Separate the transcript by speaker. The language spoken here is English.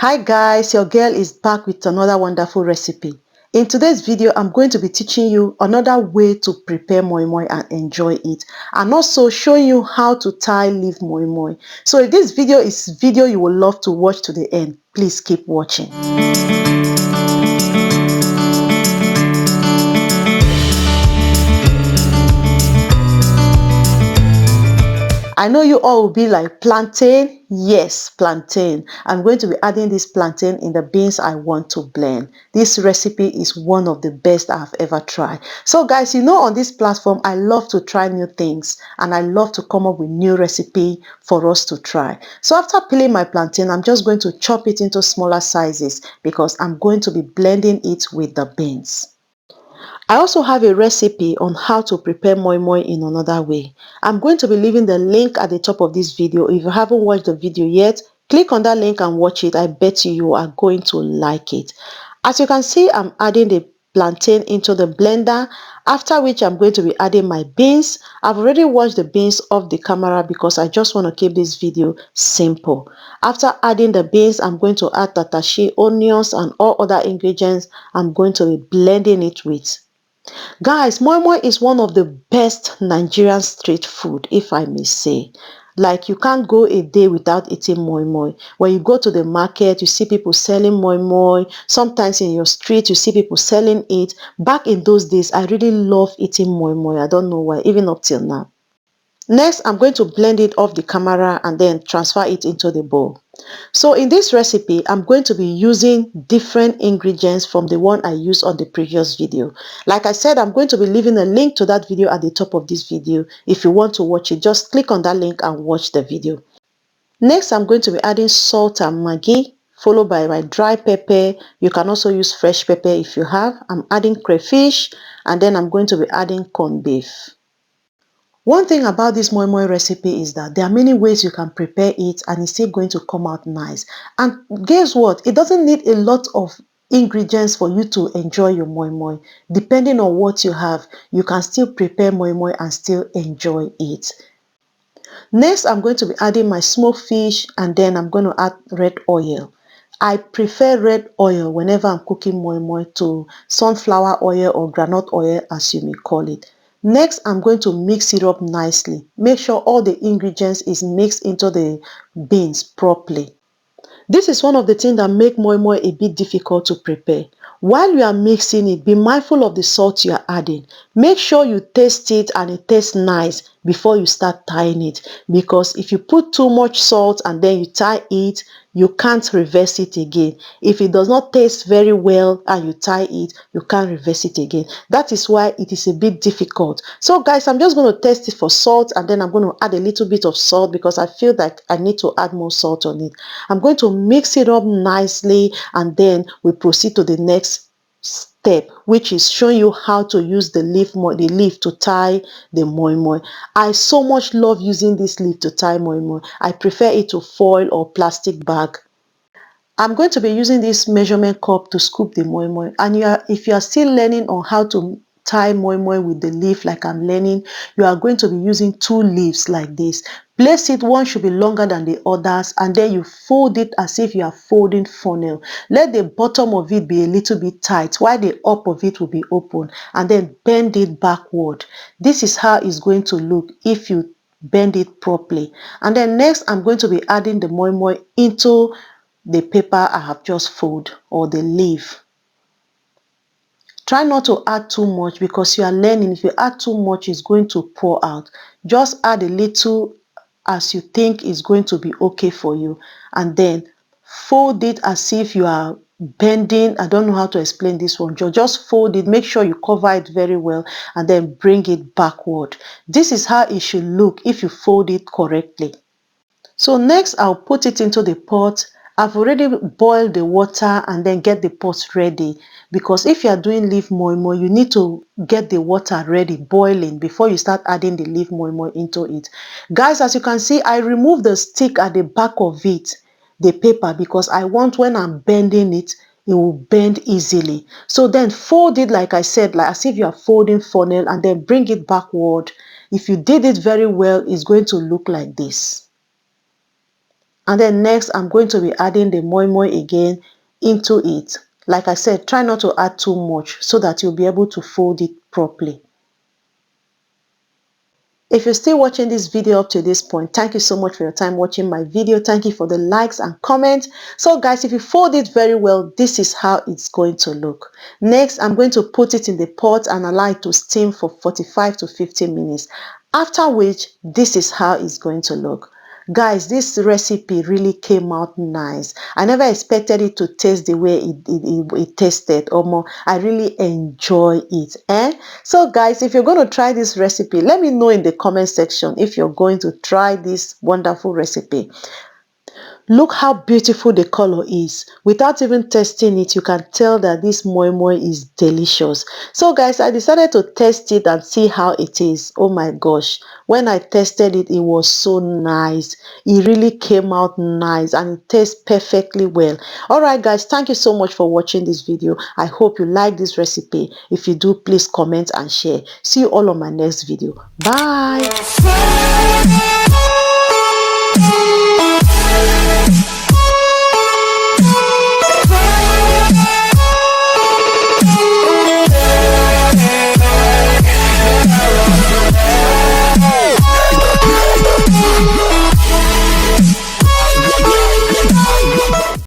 Speaker 1: Hi guys, your girl is back with another wonderful recipe. In today's video, I'm going to be teaching you another way to prepare moi moi and enjoy it, and also showing you how to tie leaf moi moi. So if this video is video you will love to watch to the end, please keep watching. I know you all will be like, plantain? Yes, plantain. I'm going to be adding this plantain in the beans I want to blend. This recipe is one of the best I've ever tried. So guys, you know, on this platform, I love to try new things and I love to come up with new recipe for us to try. So after peeling my plantain, I'm just going to chop it into smaller sizes because I'm going to be blending it with the beans. I also have a recipe on how to prepare moi moi in another way. I'm going to be leaving the link at the top of this video. If you haven't watched the video yet, click on that link and watch it. I bet you are going to like it. As you can see, I'm adding the plantain into the blender, after which I'm going to be adding my beans. I've already washed the beans off the camera because I just want to keep this video simple. After adding the beans, I'm going to add tatashi, onions and all other ingredients I'm going to be blending it with. Guys, moi moi is one of the best Nigerian street food, if I may say. Like, you can't go a day without eating moi moi. When you go to the market, you see people selling moi moi. Sometimes in your street, you see people selling it. Back in those days, I really love eating moi moi. I don't know why, even up till now. Next, I'm going to blend it off the camera and then transfer it into the bowl. So in this recipe, I'm going to be using different ingredients from the one I used on the previous video. Like I said, I'm going to be leaving a link to that video at the top of this video. If you want to watch it, just click on that link and watch the video. Next, I'm going to be adding salt and Maggi, followed by my dry pepper. You can also use fresh pepper if you have. I'm adding crayfish, and then I'm going to be adding corned beef. One thing about this moi moi recipe is that there are many ways you can prepare it and it's still going to come out nice. And guess what? It doesn't need a lot of ingredients for you to enjoy your moi moi. Depending on what you have, you can still prepare moi moi and still enjoy it. Next, I'm going to be adding my smoked fish and then I'm going to add red oil. I prefer red oil whenever I'm cooking moi moi to sunflower oil or groundnut oil, as you may call it. Next, I'm going to mix it up nicely. Make sure all the ingredients is mixed into the beans properly. This is one of the things that make moi moi a bit difficult to prepare. While you are mixing it, be mindful of the salt you are adding. Make sure you taste it and it tastes nice before you start tying it. Because if you put too much salt and then you tie it, you can't reverse it again. If it does not taste very well and you tie it, you can't reverse it again. That is why it is a bit difficult. So guys, I'm just going to test it for salt and then I'm going to add a little bit of salt because I feel like I need to add more salt on it. I'm going to mix it up nicely and then we proceed to the next step, which is showing you how to use the leaf to tie the moi moi. I so much love using this leaf to tie moi moi. I prefer it to foil or plastic bag. I'm going to be using this measurement cup to scoop the moi moi, and if you are still learning on how to tie moi moi with the leaf like I'm learning, you are going to be using two leaves like this. Place it, one should be longer than the others, and then you fold it as if you are folding funnel. Let the bottom of it be a little bit tight while the up of it will be open, and then bend it backward. This is how it's going to look if you bend it properly. And then next, I'm going to be adding the moi moi into the paper I have just folded, or the leaf. Try not to add too much because you are learning. If you add too much, it's going to pour out. Just add a little as you think is going to be okay for you, and then fold it as if you are bending. I don't know how to explain this one. Just fold it, make sure you cover it very well, and then bring it backward. This is how it should look if you fold it correctly. So next, I'll put it into the pot. I've already boiled the water and then get the pot ready, because if you are doing leaf moi moi, you need to get the water ready, boiling, before you start adding the leaf moi moi into it. Guys, as you can see, I removed the stick at the back of it, the paper, because I want when I'm bending it, it will bend easily. So then fold it like I said, like as if you are folding funnel, and then bring it backward. If you did it very well, it's going to look like this. And then next, I'm going to be adding the moi moi again into it. Like I said, try not to add too much so that you'll be able to fold it properly. If you're still watching this video up to this point, thank you so much for your time watching my video. Thank you for the likes and comments. So guys, if you fold it very well, this is how it's going to look. Next, I'm going to put it in the pot and allow it to steam for 45 to 50 minutes. After which, this is how it's going to look. Guys, this recipe really came out nice. I never expected it to taste the way it tasted. I really enjoy it. So guys, if you're going to try this recipe, let me know in the comment section if you're going to try this wonderful recipe. Look how beautiful the color is. Without even testing it, you can tell that this moi moi is delicious. So guys, I decided to test it and see how it is. Oh my gosh. When I tested it, it was so nice. It really came out nice and it tastes perfectly well. Alright guys, thank you so much for watching this video. I hope you like this recipe. If you do, please comment and share. See you all on my next video. Bye.